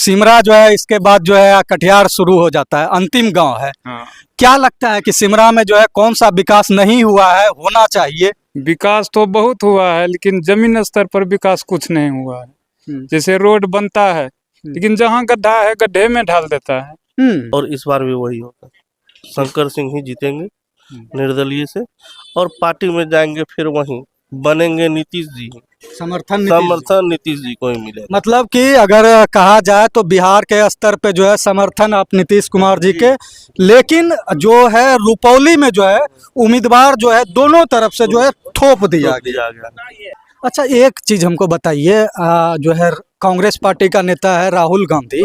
सिमरा जो है इसके बाद जो है कटिहार शुरू हो जाता है, अंतिम गांव है। हाँ, क्या लगता है कि सिमरा में जो है कौन सा विकास नहीं हुआ है, होना चाहिए? विकास तो बहुत हुआ है लेकिन जमीन स्तर पर विकास कुछ नहीं हुआ है। जैसे रोड बनता है लेकिन जहाँ गड्ढा है गड्ढे में ढाल देता है। और इस बार भी वही होगा, शंकर सिंह ही जीतेंगे निर्दलीय से, और पार्टी में जाएंगे फिर वहीं बनेंगे नीतीश जी। समर्थन नीतीश जी को ही मिलेगा। मतलब कि अगर कहा जाए तो बिहार के स्तर पे जो है समर्थन आप नीतीश कुमार जी के, लेकिन जो है रुपौली में जो है उम्मीदवार जो है दोनों तरफ से जो है थोप दिया गया। अच्छा, एक चीज हमको बताइए, जो है कांग्रेस पार्टी का नेता है राहुल गांधी,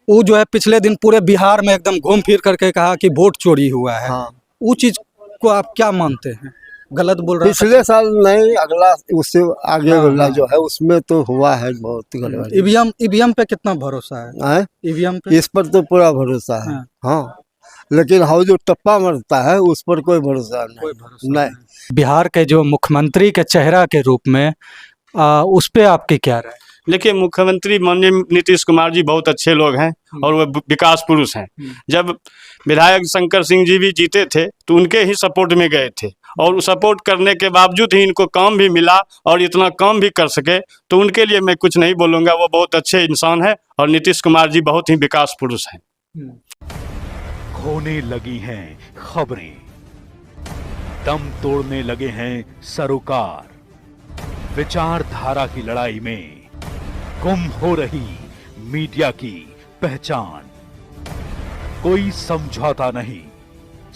वो जो है पिछले दिन पूरे बिहार में एकदम घूम फिर करके कहा कि वोट चोरी हुआ है। वो चीज को आप क्या मानते हैं? गलत बोल रहा है? पिछले साल नहीं, अगला उससे आगे वाला जो है उसमें तो हुआ है बहुत गड़बड़ी। ईवीएम पे कितना भरोसा है? ईवीएम पे इस पर तो पूरा भरोसा है। हाँ, लेकिन हाउ जो टप्पा मरता है उस पर कोई भरोसा नहीं। बिहार के जो मुख्यमंत्री के चेहरा के रूप में उस पे आपकी क्या राय? देखिए, मुख्यमंत्री माननीय नीतीश कुमार जी बहुत अच्छे लोग हैं और वो विकास पुरुष हैं। जब विधायक शंकर सिंह जी भी जीते थे तो उनके ही सपोर्ट में गए थे, और सपोर्ट करने के बावजूद ही इनको काम भी मिला और इतना काम भी कर सके, तो उनके लिए मैं कुछ नहीं बोलूँगा। वो बहुत अच्छे इंसान है और नीतीश कुमार जी बहुत ही विकास पुरुष हैं। खोने लगी हैं खबरें, दम तोड़ने लगे हैं सरोकार, विचारधारा की लड़ाई में गुम हो रही मीडिया की पहचान, कोई समझौता नहीं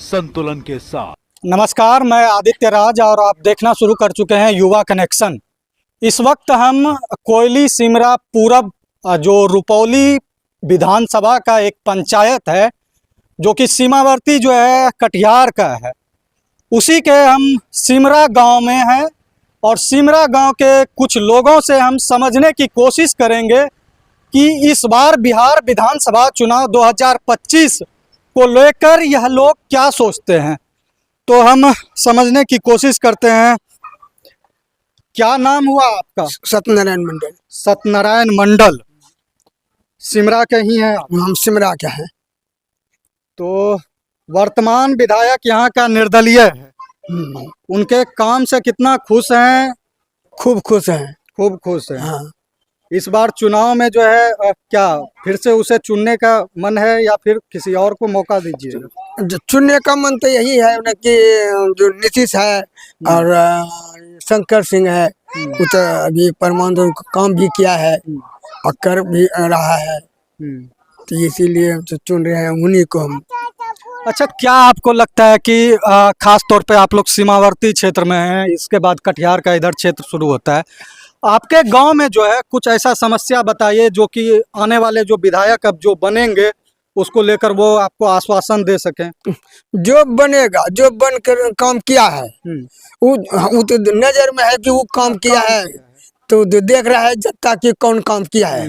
संतुलन के साथ। नमस्कार, मैं आदित्य राज और आप देखना शुरू कर चुके हैं युवा कनेक्शन। इस वक्त हम कोयली सिमरा पूरब, जो रुपौली विधानसभा का एक पंचायत है जो कि सीमावर्ती जो है कटिहार का है, उसी के हम सिमरा गांव में हैं और सिमरा गांव के कुछ लोगों से हम समझने की कोशिश करेंगे कि इस बार बिहार विधानसभा चुनाव 2025 को लेकर यह लोग क्या सोचते हैं। तो हम समझने की कोशिश करते हैं। क्या नाम हुआ आपका? सत्यनारायण मंडल। सत्यनारायण मंडल, सिमरा के ही हैं? हम सिमरा के हैं। तो वर्तमान विधायक यहाँ का निर्दलीय है, उनके काम से कितना खुश हैं? खूब खुश हैं। खूब खुश हैं। हाँ। इस बार चुनाव में जो है क्या फिर से उसे चुनने का मन है या फिर किसी और को मौका दीजिएगा? जो चुनने का मन तो यही है ना कि जो नीतीश है और शंकर सिंह है, वो तो अभी परमाणु काम भी किया है और कर भी रहा है, तो इसीलिए तो चुन रहे हैं उन्हीं को हम। अच्छा, क्या आपको लगता है कि खास तौर पे आप लोग सीमावर्ती क्षेत्र में हैं, इसके बाद कटिहार का इधर क्षेत्र शुरू होता है, आपके गांव में जो है कुछ ऐसा समस्या बताइए जो कि आने वाले जो विधायक अब जो बनेंगे उसको लेकर वो आपको आश्वासन दे सकें? जो बनेगा, जो बनकर काम किया है वो तो नजर में है कि वो काम किया है, तो देख रहा है जनता की कौन काम किया है।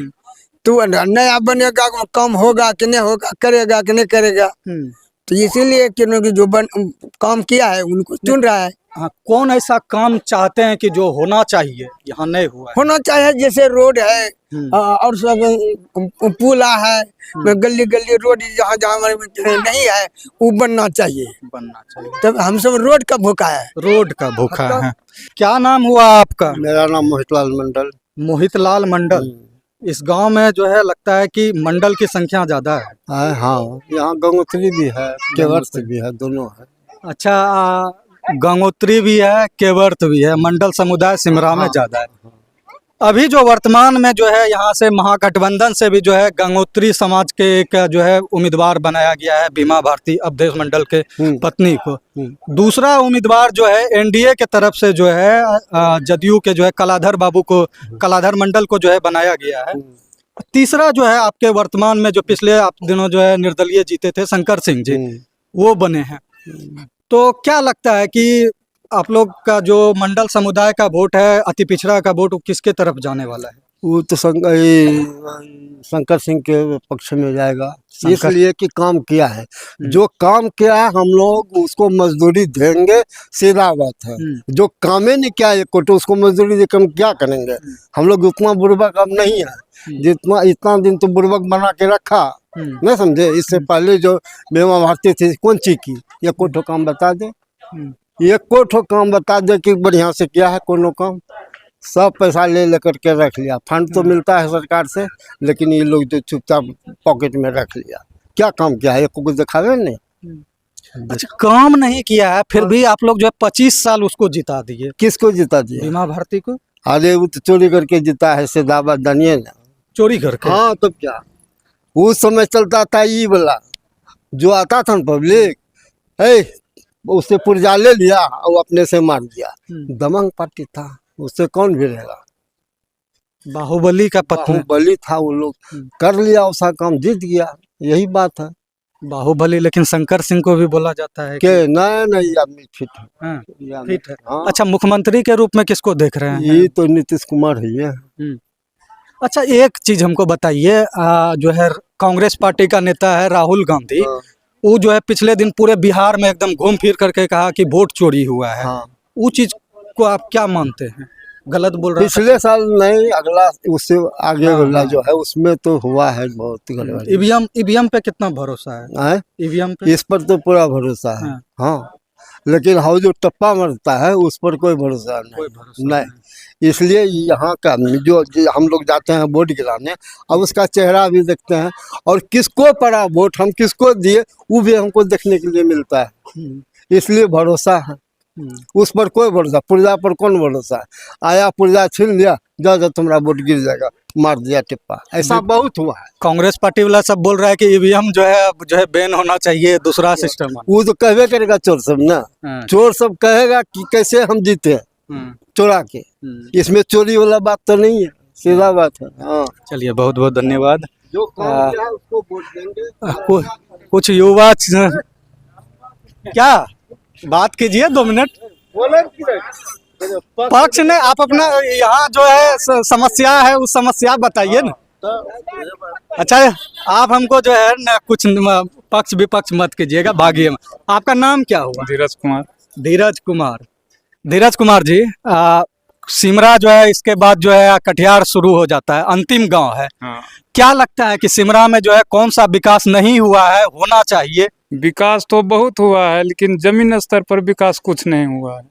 तो नया बनेगा, काम होगा कि नहीं होगा, करेगा कि नहीं करेगा, तो इसीलिए कि जो काम किया है उनको चुन रहा है। हाँ, कौन ऐसा काम चाहते हैं कि जो होना चाहिए यहाँ नहीं हुआ है? होना चाहिए जैसे रोड है और सब पुला है, गली गली रोड जहाँ जहाँ नहीं है वो बनना चाहिए। तब हम सब रोड का भूखा है। रोड का भूखा है। क्या नाम हुआ आपका? मेरा नाम मोहितलाल मंडल। मोहितलाल मंडल। इस गांव में जो है लगता है कि मंडल की संख्या ज्यादा है। हाँ, यहाँ गंगोत्री भी है, केवर्थ भी है, दोनों है। अच्छा, गंगोत्री भी है, केवर्थ भी है, मंडल समुदाय सिमरा में ज्यादा है। अभी जो वर्तमान में जो है यहाँ से महागठबंधन से भी जो है गंगोत्री समाज के एक जो है उम्मीदवार बनाया गया है, बीमा भारती अवधेश मंडल के पत्नी को। दूसरा उम्मीदवार जो है एनडीए के तरफ से जो है जदयू के जो है कलाधर बाबू को, कलाधर मंडल को जो है बनाया गया है। तीसरा जो है आपके वर्तमान में जो पिछले आप दिनों जो है निर्दलीय जीते थे शंकर सिंह जी, वो बने हैं। तो क्या लगता है कि आप लोग का जो मंडल समुदाय का वोट है, अति पिछड़ा का वोट, किसके तरफ जाने वाला है? वो तो शंकर सिंह के पक्ष में जाएगा, इसलिए कि काम किया है। जो काम किया है हम लोग उसको मजदूरी देंगे, सीधा बात है। जो कामे नहीं किया एक कोटो उसको मजदूरी देकर हम क्या करेंगे? हम लोग उतना बुर्बक अब नहीं है जितना इतना दिन तो बुर्बक बना के रखा, नहीं समझे? इससे पहले जो बीमा भारती थी कौन चीज की, एक कोटो काम बता दे, एक कोटो काम बता दे कि बढ़िया से किया है कोनो काम। सब पैसा ले लेकर के रख लिया, फंड तो मिलता है सरकार से, लेकिन ये लोग जो चुपचाप पॉकेट में रख लिया। क्या काम किया है? कुछ दिखावे नहीं। अच्छा, काम नहीं किया है फिर भी आप लोग जो है 25 साल उसको जिता दिए। किसको जिता दिया? बीमा भारती को अरे वो तो चोरी करके जीता है, से दावा दानिए ना। चोरी करके? हाँ तब क्या, उस समय चलता था ये वाला जो आता था ना पब्लिक, उससे पुर्जा ले लिया और अपने से मार दिया। दमंग पार्टी था, उससे कौन भिड़ेगा? बाहुबली का पत्नी, बाहुबली था, वो लोग कर लिया उसका काम, जीत गया, यही बात है। बाहुबली। लेकिन शंकर सिंह को भी बोला जाता है कि नहीं आदमी फिट है। हाँ, ये आदमी फिट है। हाँ। अच्छा, मुख्यमंत्री के रूप में किसको देख रहे हैं? ये तो नीतीश कुमार ही है। अच्छा, एक चीज हमको बताइए, जो है कांग्रेस पार्टी का नेता है राहुल गांधी, वो जो है पिछले दिन पूरे बिहार में एकदम घूम फिर करके कहा कि वोट चोरी हुआ है। वो चीज को आप क्या मानते हैं? गलत बोल रहे हैं? पिछले साल नहीं, अगला उससे आगे वाला जो है उसमें तो हुआ है बहुत गड़बड़ी। ईवीएम पे कितना भरोसा है? ईवीएम पे इस पर तो पूरा भरोसा है। हाँ, लेकिन हाउ जो टप्पा मरता है उस पर कोई भरोसा नहीं। इसलिए यहाँ का जो हम लोग जाते हैं वोट गिराने, अब उसका चेहरा भी देखते हैं और किसको पड़ा वोट, हम किसको दिए, वो भी हमको देखने के लिए मिलता है। इसलिए भरोसा है, उस पर कोई भरोसा, पुर्जा पर कौन भरोसा है? आया पुर्जा छीन लिया, जाओ तुम्हारा वोट गिर जाएगा, मार दिया टिप्पा, ऐसा बहुत हुआ है। कांग्रेस पार्टी वाला सब बोल रहा है कि ईवीएम जो है बैन होना चाहिए, दूसरा सिस्टम। वो तो कहवे करेगा चोर सब ना, चोर सब कहेगा कि कैसे हम जीते चोरा के, इसमें चोरी वाला बात तो नहीं है, सीधा बात है। हाँ, चलिए, बहुत बहुत धन्यवाद। जो काम किया है उसको वोट देंगे। कुछ युवा क्या बात कीजिए, 2 मिनट। पक्ष ने आप अपना यहाँ जो है समस्या है उस समस्या बताइए ना। अच्छा, आप हमको जो है ना कुछ पक्ष विपक्ष मत कीजिएगा, भागिए। आपका नाम क्या हुआ? धीरज कुमार। धीरज कुमार। धीरज कुमार जी, सिमरा जो है इसके बाद जो है कटिहार शुरू हो जाता है, अंतिम गांव है। क्या लगता है कि सिमरा में जो है कौन सा विकास नहीं हुआ है, होना चाहिए? विकास तो बहुत हुआ है, लेकिन जमीन स्तर पर विकास कुछ नहीं हुआ है।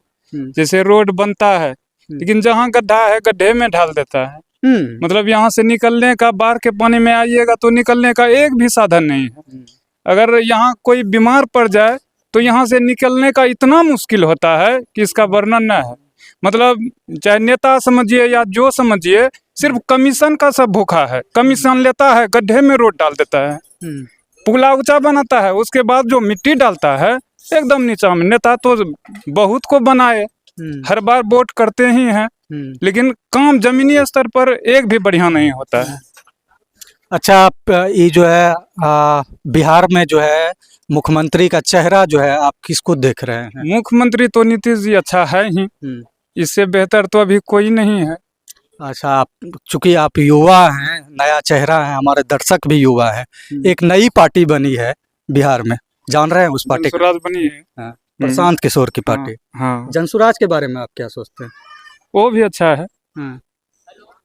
जैसे रोड बनता है, लेकिन जहाँ गड्ढा है गड्ढे में ढाल देता है। मतलब यहाँ से निकलने का, बाढ़ के पानी में आइएगा तो निकलने का एक भी साधन नहीं है। अगर यहाँ कोई बीमार पड़ जाए तो यहाँ से निकलने का इतना मुश्किल होता है कि इसका वर्णन न है। मतलब चाहे नेता समझिए या जो समझिए, सिर्फ कमीशन का सब भूखा है। कमीशन लेता है, गड्ढे में रोड डाल देता है, पुगला ऊंचा बनाता है, उसके बाद जो मिट्टी डालता है एकदम नीचा में। नेता तो बहुत को बनाए, हर बार वोट करते ही हैं, लेकिन काम जमीनी स्तर पर एक भी बढ़िया नहीं होता है। अच्छा, आप ये जो है बिहार में जो है मुख्यमंत्री का चेहरा जो है आप किसको देख रहे हैं? मुख्यमंत्री तो नीतीश जी अच्छा है ही, इससे बेहतर तो अभी कोई नहीं है। अच्छा, आप चूंकि आप युवा हैं, नया चेहरा है, हमारे दर्शक भी युवा है, एक नई पार्टी बनी है बिहार में, जान रहे हैं उस पार्टी? जनसुराज बनी है। प्रशांत किशोर की पार्टी। हाँ। जनसुराज के बारे में आप क्या सोचते हैं? वो भी अच्छा है,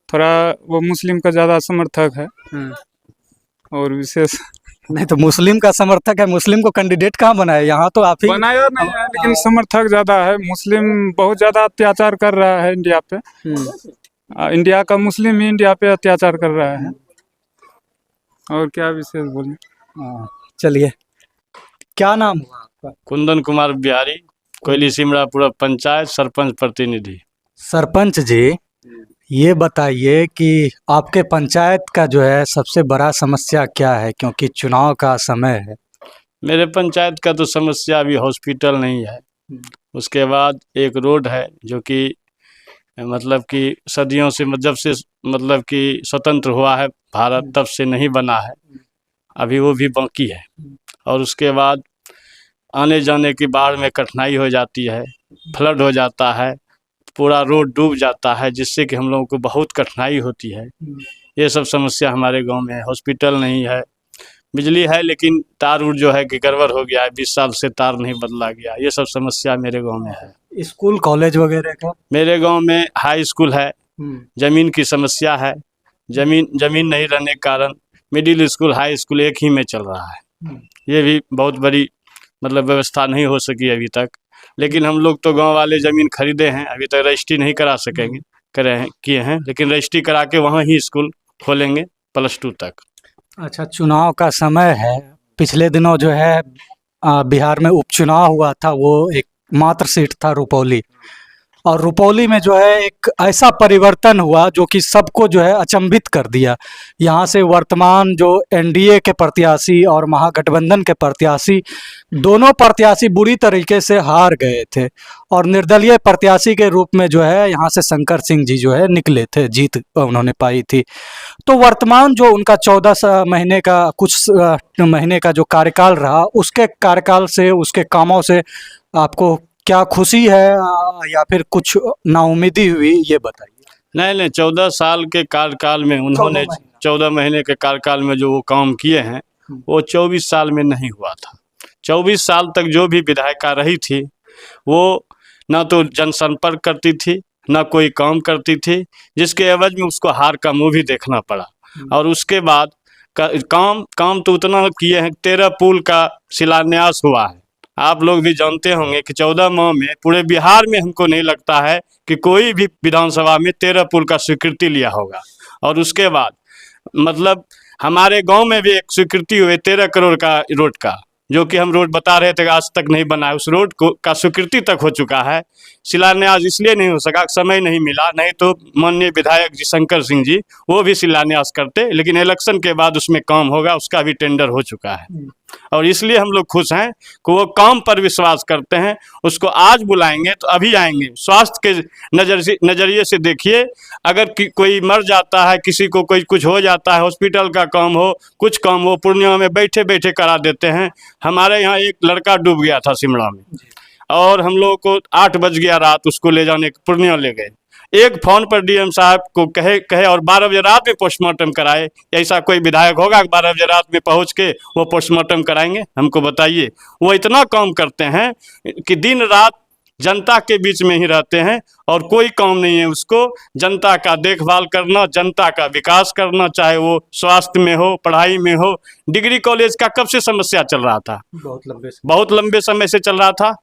थोड़ा वो मुस्लिम का ज्यादा समर्थक है। और विशेष नहीं तो मुस्लिम का समर्थक है, मुस्लिम को कैंडिडेट कहाँ बनाया? यहाँ तो आप ही बनाया नहीं है, लेकिन समर्थक ज्यादा है। मुस्लिम बहुत ज्यादा अत्याचार कर रहा है इंडिया पे। इंडिया का मुस्लिम ही इंडिया पे अत्याचार कर रहा है। और क्या विशेष बोले? चलिए, क्या नाम हुआ आपका? कुंदन कुमार बिहारी, कोयली सिमरा पूरा पंचायत सरपंच प्रतिनिधि। सरपंच जी, ये बताइए कि आपके पंचायत का जो है सबसे बड़ा समस्या क्या है, क्योंकि चुनाव का समय है? मेरे पंचायत का तो समस्या अभी हॉस्पिटल नहीं है, उसके बाद एक रोड है जो कि मतलब कि सदियों से, जब से मतलब कि स्वतंत्र हुआ है भारत तब से नहीं बना है, अभी वो भी बाकी है। और उसके बाद आने जाने की बाढ़ में कठिनाई हो जाती है, फ्लड हो जाता है, पूरा रोड डूब जाता है, जिससे कि हम लोगों को बहुत कठिनाई होती है। ये सब समस्या हमारे गांव में है। हॉस्पिटल नहीं है, बिजली है लेकिन तार उर जो है कि गड़बड़ हो गया है, 20 साल से तार नहीं बदला गया। ये सब समस्या मेरे गांव में है। स्कूल कॉलेज वगैरह का? मेरे गांव में हाई स्कूल है, जमीन की समस्या है। जमीन नहीं रहने के कारण मिडिल स्कूल हाई स्कूल एक ही में चल रहा है। ये भी बहुत बड़ी मतलब व्यवस्था नहीं हो सकी अभी तक। लेकिन हम लोग तो गांव वाले ज़मीन खरीदे हैं, अभी तक रजिस्ट्री नहीं करा सकेंगे, किए हैं, लेकिन रजिस्ट्री करा के वहाँ ही स्कूल खोलेंगे +2 तक। अच्छा, चुनाव का समय है। पिछले दिनों जो है बिहार में उपचुनाव हुआ था, वो एक मात्र सीट था रुपौली, और रुपौली में जो है एक ऐसा परिवर्तन हुआ जो कि सबको जो है अचंभित कर दिया। यहाँ से वर्तमान जो एनडीए के प्रत्याशी और महागठबंधन के प्रत्याशी, दोनों प्रत्याशी बुरी तरीके से हार गए थे, और निर्दलीय प्रत्याशी के रूप में जो है यहाँ से शंकर सिंह जी जो है निकले थे, जीत उन्होंने पाई थी। तो वर्तमान जो उनका 14 महीने का कुछ महीने का जो कार्यकाल रहा, उसके कार्यकाल से, उसके कामों से आपको क्या खुशी है या फिर कुछ नाउम्मीदी हुई, ये बताइए। नहीं, 14 साल के कार्यकाल में उन्होंने 14 महीने के कार्यकाल में जो वो काम किए हैं वो 24 साल में नहीं हुआ था। 24 साल तक जो भी विधायिका रही थी वो ना तो जनसंपर्क करती थी, ना कोई काम करती थी, जिसके एवज में उसको हार का मुँह भी देखना पड़ा। और उसके बाद काम तो उतना किए हैं, 13 पुल का शिलान्यास हुआ है। आप लोग भी जानते होंगे कि 14 माह में पूरे बिहार में हमको नहीं लगता है कि कोई भी विधानसभा में 13 पुल का स्वीकृति लिया होगा। और उसके बाद मतलब हमारे गांव में भी एक स्वीकृति हुई 13 करोड़ का रोड का, जो कि हम रोड बता रहे थे आज तक नहीं बना है। उस रोड को का स्वीकृति तक हो चुका है। शिलान्यास इसलिए नहीं हो सका, समय नहीं मिला, नहीं तो माननीय विधायक जी शंकर सिंह जी वो भी शिलान्यास करते, लेकिन इलेक्शन के बाद उसमें काम होगा, उसका भी टेंडर हो चुका है। और इसलिए हम लोग खुश हैं कि वो काम पर विश्वास करते हैं। उसको आज बुलाएंगे तो अभी आएंगे। स्वास्थ्य के नज़रिए से देखिए, अगर कोई मर जाता है, किसी को कोई कुछ हो जाता है, हॉस्पिटल का काम हो, कुछ काम हो, पूर्णिया में बैठे बैठे करा देते हैं। हमारे यहाँ एक लड़का डूब गया था सिमड़ा में, और हम लोगों को 8 बज गया रात, उसको ले जाने पूर्णिया ले गए। एक फोन पर डीएम साहब को कहे और 12 बजे रात में पोस्टमार्टम कराए। ऐसा कोई विधायक होगा कि 12 बजे रात में पहुंच के वो पोस्टमार्टम कराएंगे? हमको बताइए। वो इतना काम करते हैं कि दिन रात जनता के बीच में ही रहते हैं, और कोई काम नहीं है उसको जनता का देखभाल करना, जनता का विकास करना, चाहे वो स्वास्थ्य में हो, पढ़ाई में हो। डिग्री कॉलेज का कब से समस्या चल रहा था? बहुत लंबे समय से चल रहा था।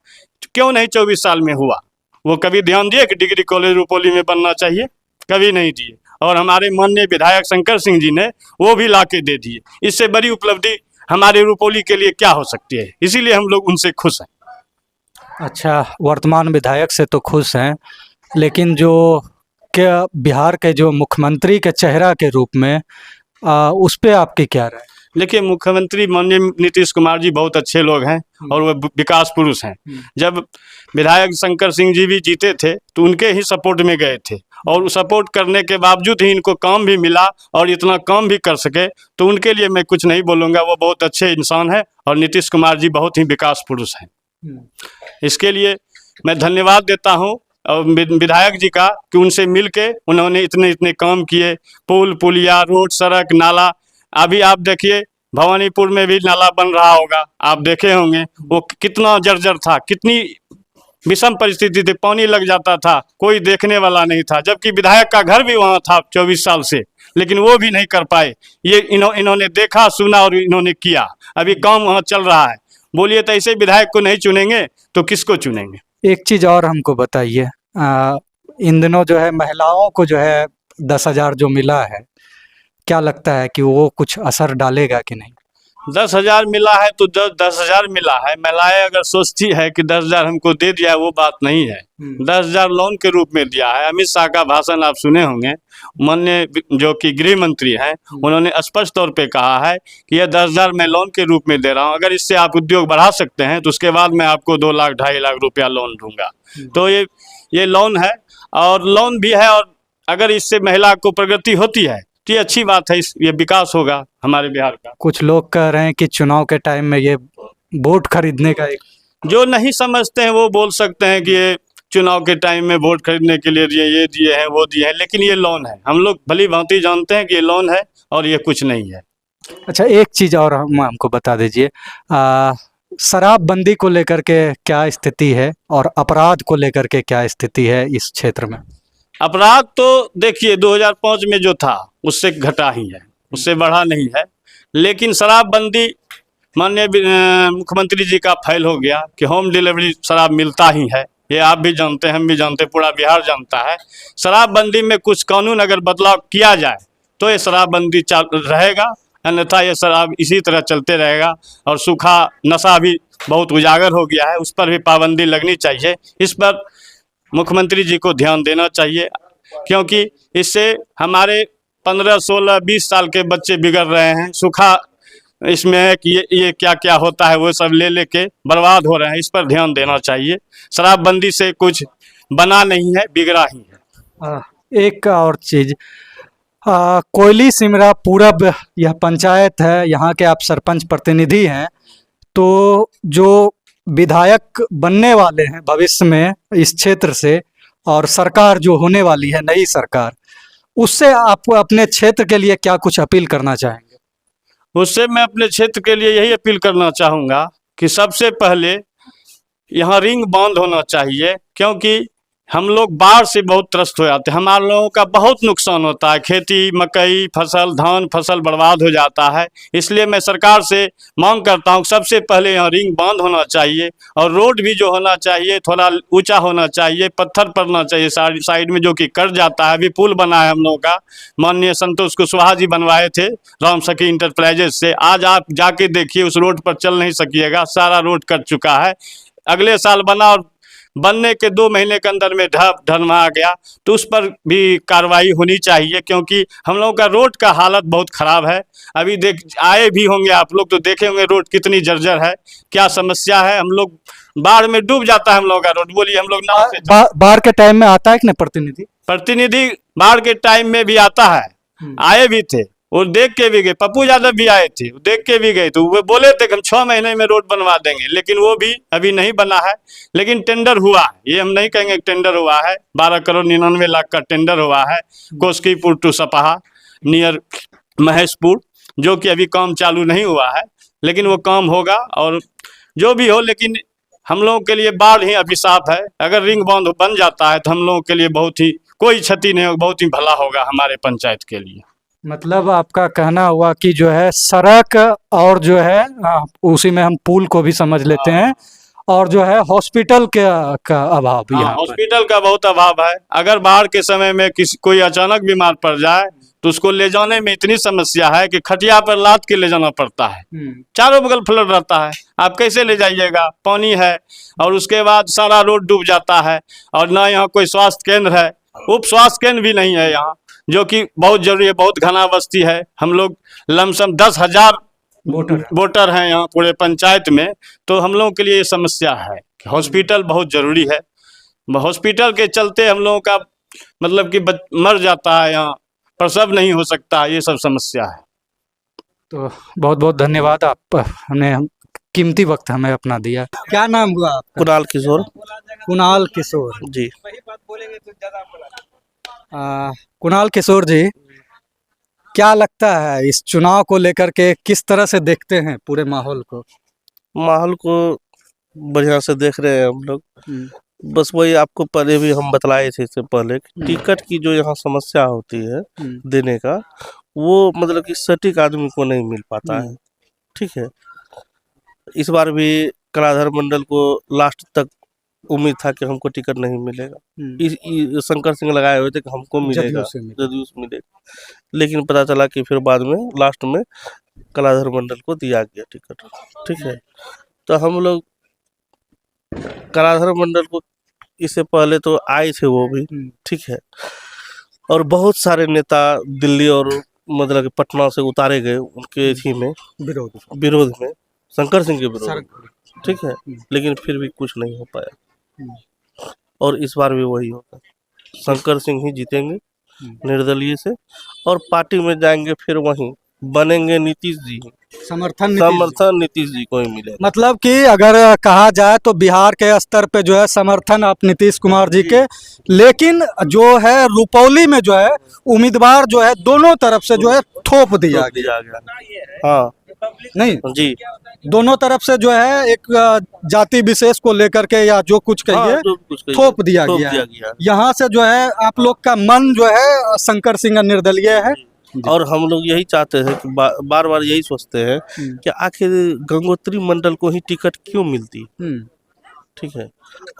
क्यों नहीं 24 साल में हुआ? वो कभी ध्यान दिए कि डिग्री कॉलेज रुपौली में बनना चाहिए? कभी नहीं दिए। और हमारे माननीय विधायक शंकर सिंह जी ने वो भी ला के दे दिए। इससे बड़ी उपलब्धि हमारे रुपौली के लिए क्या हो सकती है? इसीलिए हम लोग उनसे खुश हैं। अच्छा, वर्तमान विधायक से तो खुश हैं, लेकिन जो क्या बिहार के जो मुख्यमंत्री के चेहरा के रूप में उस पे आपकी क्या राय? देखिए, मुख्यमंत्री माननीय नीतीश कुमार जी बहुत अच्छे लोग हैं और वो विकास पुरुष हैं। जब विधायक शंकर सिंह जी भी जीते थे तो उनके ही सपोर्ट में गए थे, और सपोर्ट करने के बावजूद ही इनको काम भी मिला और इतना काम भी कर सके, तो उनके लिए मैं कुछ नहीं बोलूँगा। वो बहुत अच्छे इंसान हैं और नीतीश कुमार जी बहुत ही विकास पुरुष हैं। इसके लिए मैं धन्यवाद देता हूँ और विधायक जी का कि उनसे मिल के उन्होंने इतने काम किए। पुल, पुलिया, रोड, सड़क, नाला। अभी आप देखिए भवानीपुर में भी नाला बन रहा होगा, आप देखे होंगे। वो कितना जर्जर था, कितनी विषम परिस्थिति थी, पानी लग जाता था, कोई देखने वाला नहीं था। जबकि विधायक का घर भी वहाँ था 24 साल से, लेकिन वो भी नहीं कर पाए। ये इन्होंने देखा, सुना और इन्होंने किया। अभी काम वहाँ चल रहा है। बोलिए, तो ऐसे विधायक को नहीं चुनेंगे तो किसको चुनेंगे? एक चीज़ और हमको बताइए, इन दिनों जो है महिलाओं को जो है 10,000 जो मिला है, क्या लगता है कि वो कुछ असर डालेगा कि नहीं? 10,000 मिला है तो 10,000 मिला है। महिलाएं अगर सोचती है कि 10,000 हमको दे दिया है, वो बात नहीं है। 10,000 लोन के रूप में दिया है। अमित शाह का भाषण आप सुने होंगे, माननीय जो कि गृह मंत्री हैं, उन्होंने स्पष्ट तौर पे कहा है कि यह 10,000 मैं लोन के रूप में दे रहा हूँ। अगर इससे आप उद्योग बढ़ा सकते हैं तो उसके बाद मैं आपको 2 लाख 2.5 लाख रुपया लोन दूंगा। तो ये लोन है, और लोन भी है, और अगर इससे महिला को प्रगति होती है तो ये अच्छी बात है। ये विकास होगा हमारे बिहार का। कुछ लोग कह रहे हैं कि चुनाव के टाइम में ये वोट खरीदने का एक, जो नहीं समझते हैं वो बोल सकते हैं कि ये चुनाव के टाइम में वोट खरीदने के लिए दिए, ये दिए हैं, वो दिए हैं, लेकिन ये लोन है। हम लोग भली भांति जानते हैं कि ये लोन है और ये कुछ नहीं है। अच्छा, एक चीज़ और हमको बता दीजिए, शराबबंदी को लेकर के क्या स्थिति है और अपराध को लेकर के क्या स्थिति है इस क्षेत्र में? अपराध तो देखिए 2005 में जो था उससे घटा ही है, उससे बढ़ा नहीं है। लेकिन शराबबंदी माननीय मुख्यमंत्री जी का फाइल हो गया कि होम डिलीवरी शराब मिलता ही है। ये आप भी जानते हैं, हम भी जानते हैं, पूरा बिहार जानता है। शराबबंदी में कुछ कानून अगर बदलाव किया जाए तो ये शराबबंदी रहेगा, अन्यथा ये शराब इसी तरह चलते रहेगा। और सूखा नशा भी बहुत उजागर हो गया है, उस पर भी पाबंदी लगनी चाहिए। इस पर मुख्यमंत्री जी को ध्यान देना चाहिए, क्योंकि इससे हमारे 15, 16, 20 साल के बच्चे बिगड़ रहे हैं। सूखा इसमें है कि ये क्या क्या होता है वो सब ले लेके बर्बाद हो रहे हैं। इस पर ध्यान देना चाहिए। शराबबंदी से कुछ बना नहीं है, बिगड़ा ही है। एक और चीज़, कोयली सिमरा पूरब यह पंचायत है, यहाँ के आप सरपंच प्रतिनिधि हैं, तो जो विधायक बनने वाले हैं भविष्य में इस क्षेत्र से, और सरकार जो होने वाली है नई सरकार, उससे आप अपने क्षेत्र के लिए क्या कुछ अपील करना चाहेंगे? उससे मैं अपने क्षेत्र के लिए यही अपील करना चाहूँगा कि सबसे पहले यहाँ रिंग बांध होना चाहिए, क्योंकि हम लोग बाढ़ से बहुत त्रस्त हो जाते हैं। हमारे लोगों का बहुत नुकसान होता है, खेती, मकई फसल, धान फसल बर्बाद हो जाता है। इसलिए मैं सरकार से मांग करता हूँ सबसे पहले यहाँ रिंग बांध होना चाहिए, और रोड भी जो होना चाहिए थोड़ा ऊंचा होना चाहिए, पत्थर पड़ना चाहिए साइड में, जो कि कट जाता है। अभी पुल बना है हम लोगों का, माननीय संतोष कुशवाहा जी बनवाए थे राम सखी इंटरप्राइजेज से। आज आप जाके देखिए उस रोड पर चल नहीं सकिएगा, सारा रोड कट चुका है। अगले साल बना और बनने के 2 महीने के अंदर में ढनमा गया, तो उस पर भी कार्रवाई होनी चाहिए, क्योंकि हम लोगों का रोड का हालत बहुत ख़राब है। अभी आए भी होंगे आप लोग तो देखे होंगे रोड कितनी जर्जर है, क्या समस्या है। हम लोग बाढ़ में डूब जाता है हम लोगों का रोड। बोलिए, हम लोग नाव से बाढ़ के टाइम में आता है कि नहीं प्रतिनिधि? बाढ़ के टाइम में भी आता है, आए भी थे, वो देख के भी गए। पप्पू यादव भी आए थे, देख के भी गए, तो वो बोले थे कि हम 6 महीने में रोड बनवा देंगे, लेकिन वो भी अभी नहीं बना है। लेकिन टेंडर हुआ है, ये हम नहीं कहेंगे टेंडर हुआ है, 12 करोड़ 99 लाख का टेंडर हुआ है कोस्कीपुर टू सपाहा नियर महेशपुर, जो कि अभी काम चालू नहीं हुआ है, लेकिन वो काम होगा। और जो भी हो, लेकिन हम लोगों के लिए बाढ़ ही अभिशाप है। अगर रिंग बांध बन जाता है तो हम लोगों के लिए बहुत ही कोई क्षति नहीं होगी, बहुत ही भला होगा हमारे पंचायत के लिए। मतलब आपका कहना हुआ कि जो है सड़क, और जो है उसी में हम पुल को भी समझ लेते हैं, और जो है हॉस्पिटल का अभाव भी यहाँ पर। हॉस्पिटल का बहुत अभाव है। अगर बाढ़ के समय में कोई अचानक बीमार पड़ जाए तो उसको ले जाने में इतनी समस्या है कि खटिया पर लाद के ले जाना पड़ता है। चारों बगल फ्लड रहता है, आप कैसे ले जाइएगा, पानी है, और उसके बाद सारा रोड डूब जाता है। और ना यहाँ कोई स्वास्थ्य केंद्र है, उप स्वास्थ्य केंद्र भी नहीं है यहाँ, जो कि बहुत जरूरी है। बहुत घना बस्ती है, हम लोग लमसम 10,000 वोटर हैं यहाँ पूरे पंचायत में, तो हम लोगों के लिए ये समस्या है। हॉस्पिटल बहुत जरूरी है। हॉस्पिटल के चलते हम लोगों का मतलब कि मर जाता है, यहाँ प्रसव नहीं हो सकता, ये सब समस्या है। तो बहुत बहुत धन्यवाद, आप हमने कीमती वक्त हमें अपना दिया। क्या नाम हुआ आपका? कुणाल किशोर। कुणाल किशोर जी। कुणाल किशोर जी, क्या लगता है इस चुनाव को लेकर के, किस तरह से देखते हैं पूरे माहौल को? माहौल को बढ़िया से देख रहे हैं हम लोग। बस वही आपको पहले भी हम बतलाए थे इससे पहले, टिकट की जो यहाँ समस्या होती है देने का, वो मतलब कि सटीक आदमी को नहीं मिल पाता है। ठीक है, इस बार भी कलाधर मंडल को लास्ट तक उम्मीद था कि हमको टिकट नहीं मिलेगा। शंकर सिंह लगाए हुए थे कि हमको मिलेगा, जदयू से मिलेगा, लेकिन पता चला कि फिर बाद में लास्ट में कलाधर मंडल को दिया गया टिकट। ठीक है, तो हम लोग कलाधर मंडल को इससे पहले तो आए थे वो भी। ठीक है, और बहुत सारे नेता दिल्ली और मतलब कि पटना से उतारे गए उनके इसी में विरोध में, शंकर सिंह के विरोध। ठीक है, लेकिन फिर भी कुछ नहीं हो पाया, और इस बार भी वही होगा। शंकर सिंह ही जीतेंगे निर्दलीय से, और पार्टी में जाएंगे फिर वहीं बनेंगे नीतीश जी। समर्थन नीतीश जी को ही मिलेगा। मतलब कि अगर कहा जाए तो बिहार के स्तर पे जो है समर्थन आप नीतीश कुमार जी के, लेकिन जो है रुपौली में जो है उम्मीदवार जो है दोनों तरफ से जो है थोप दिया गया। हाँ नहीं जी, दोनों तरफ से जो है एक जाति विशेष को लेकर के या जो कुछ कहिए जो कुछ कहिए, थोप दिया गया है। यहाँ से जो है आप लोग का मन जो है शंकर सिंह निर्दलीय है, और हम लोग यही चाहते हैं कि बार बार यही सोचते हैं कि आखिर गंगोत्री मंडल को ही टिकट क्यों मिलती, ठीक है,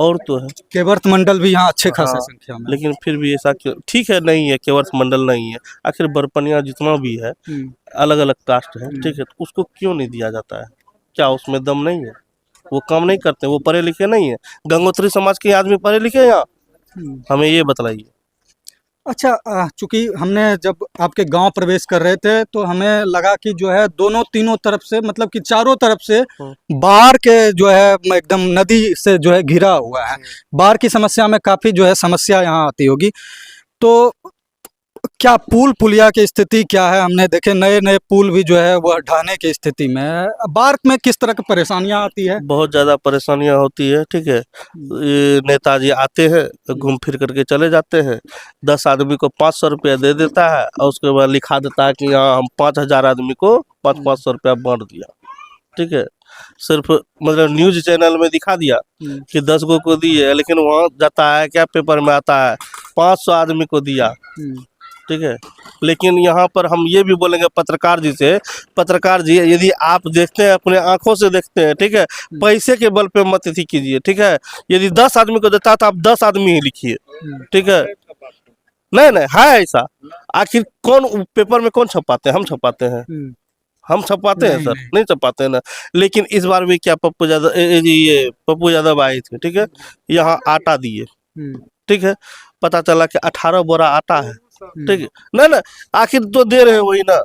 और तो है केवर्थ मंडल भी यहाँ अच्छे खासे हाँ, संख्या में, लेकिन फिर भी ऐसा क्यों, ठीक है नहीं है, केवर्थ मंडल नहीं है, आखिर बरपनिया जितना भी है अलग अलग कास्ट है, ठीक है, तो उसको क्यों नहीं दिया जाता है? क्या उसमें दम नहीं है? वो काम नहीं करते, वो पढ़े लिखे नहीं है? गंगोत्री समाज के आदमी पढ़े लिखे हैं यहाँ? हमें ये बतलाइए। अच्छा चूंकि हमने जब आपके गांव प्रवेश कर रहे थे तो हमें लगा कि जो है दोनों तीनों तरफ से मतलब कि चारों तरफ से बाढ़ के जो है एकदम नदी से जो है घिरा हुआ है। बाढ़ की समस्या में काफ़ी जो है समस्या यहाँ आती होगी, तो क्या पुल पुलिया की स्थिति क्या है? हमने देखे नए नए पुल भी जो है वह ढहने की स्थिति में है। बाढ़ में किस तरह की परेशानियां आती है? बहुत ज़्यादा परेशानियां होती है, ठीक है, ये नेताजी आते हैं घूम फिर करके चले जाते हैं, 10 आदमी को 500 रुपया दे देता है और उसके बाद लिखा देता है कि यहाँ हम 5000 आदमी को 500 रुपया बांट दिया, ठीक है, सिर्फ मतलब न्यूज चैनल में दिखा दिया कि 10 को दिए, लेकिन वहाँ जाता है क्या पेपर में आता है 500 आदमी को दिया, ठीक है। लेकिन यहाँ पर हम ये भी बोलेंगे पत्रकार जी से, पत्रकार जी यदि आप देखते हैं अपने आंखों से देखते हैं, ठीक है, पैसे के बल पे मत अथी कीजिए, ठीक है, यदि 10 आदमी को देता है तो आप 10 आदमी ही लिखिए, ठीक है, नहीं है ऐसा, आखिर कौन पेपर में कौन छपाते हैं? हम छपाते हैं, हम छपाते हैं सर? नहीं छपाते हैं ना। लेकिन इस बार भी क्या पप्पू यादव आए थे, ठीक है, यहाँ आटा दिए, ठीक है, पता चला कि 18 बोरा आटा है, ठीक है, ना आखिर तो दे रहे हैं वही ना,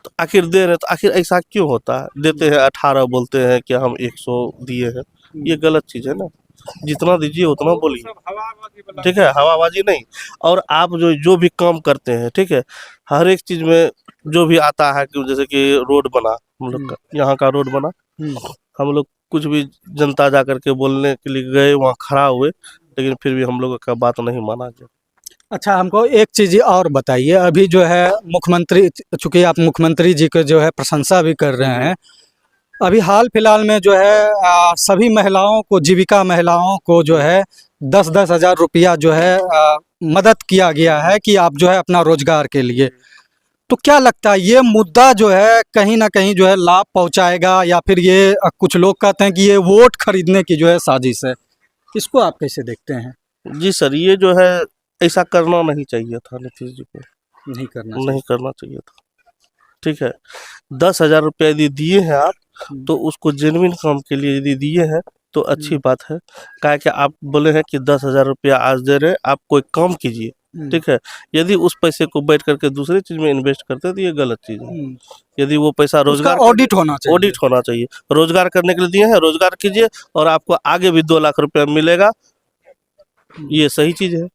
तो आखिर दे रहे हैं, तो आखिर ऐसा क्यों होता है? देते हैं 18, बोलते हैं कि हम 100 दिए हैं, ये गलत चीज़ है ना, जितना दीजिए उतना बोलिए, ठीक है, हवाबाजी नहीं। और आप जो भी काम करते हैं, ठीक है, हर एक चीज़ में जो भी आता है कि जैसे कि रोड बना, हम लोग का यहाँ का रोड बना, हम लोग कुछ भी जनता जा करके बोलने के लिए गए, वहाँ खड़ा हुए, लेकिन फिर भी हम लोगों का बात नहीं माना गया। अच्छा हमको एक चीज़ और बताइए, अभी जो है मुख्यमंत्री, चूँकि आप मुख्यमंत्री जी के जो है प्रशंसा भी कर रहे हैं, अभी हाल फिलहाल में जो है सभी महिलाओं को, जीविका महिलाओं को जो है 10-10 हज़ार रुपया जो है मदद किया गया है कि आप जो है अपना रोजगार के लिए, तो क्या लगता है ये मुद्दा जो है कहीं ना कहीं जो है लाभ पहुंचाएगा, या फिर ये कुछ लोग कहते हैं कि ये वोट खरीदने की जो है साजिश है, इसको आप कैसे देखते हैं? जी सर, ये जो है ऐसा करना नहीं चाहिए था, नीतीश जी को नहीं करना चाहिए था, ठीक है। 10,000 रुपया यदि दिए हैं आप, तो उसको जेन्युइन काम के लिए यदि दिए हैं तो अच्छी बात है। क्या कि आप बोले हैं कि 10,000 रुपया आज दे रहे, आप कोई काम कीजिए, ठीक है, यदि उस पैसे को बैठ करके दूसरी चीज में इन्वेस्ट करते तो ये गलत चीज है। यदि वो पैसा रोजगार ऑडिट होना चाहिए, रोजगार करने के लिए दिए हैं, रोजगार कीजिए और आपको आगे भी 2 लाख रुपया मिलेगा, ये सही चीज है।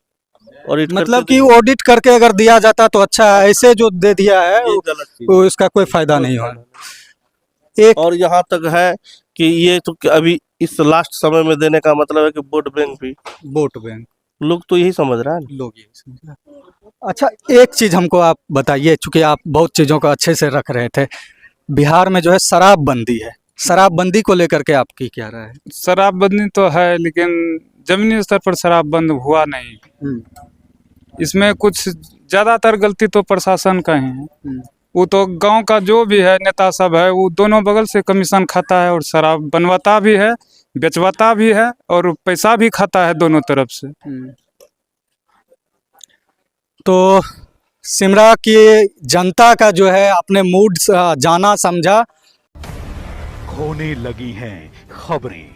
ऑडिट मतलब कि ऑडिट करके अगर दिया जाता तो अच्छा है, ऐसे जो दे दिया है वो इसका कोई फायदा नहीं होगा। और यहाँ तक है कि ये तो अभी इस लास्ट समय में देने का मतलब है कि वोट बैंक लोग तो यही समझ रहा है, लोग यही समझ रहे हैं। अच्छा एक चीज़ हमको आप बताइए, चूँकि आप बहुत चीज़ों को अच्छे से रख रहे थे, बिहार में जो है शराबबंदी है, शराबबंदी को लेकर के आपकी क्या राय है? शराबबंदी तो है, लेकिन जमीनी स्तर पर शराब बंद हुआ नहीं। इसमें कुछ ज़्यादातर गलती तो प्रशासन का ही है। वो तो गांव का जो भी है नेता सब है, वो दोनों बगल से कमीशन खाता है और शराब बनवाता भी है, बेचवाता भी है और पैसा भी खाता है दोनों तरफ से। तो सिमरा की जनता का जो है अपने मूड जाना समझा, खोने लगी हैं खबरें,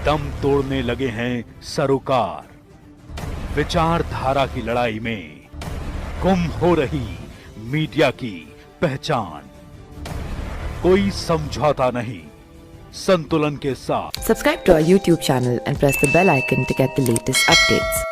दम तोड़ने लगे हैं सरोकार, विचारधारा की लड़ाई में गुम हो रही मीडिया की पहचान, कोई समझौता नहीं, संतुलन के साथ। Subscribe to our YouTube channel and press the bell icon to get the latest updates.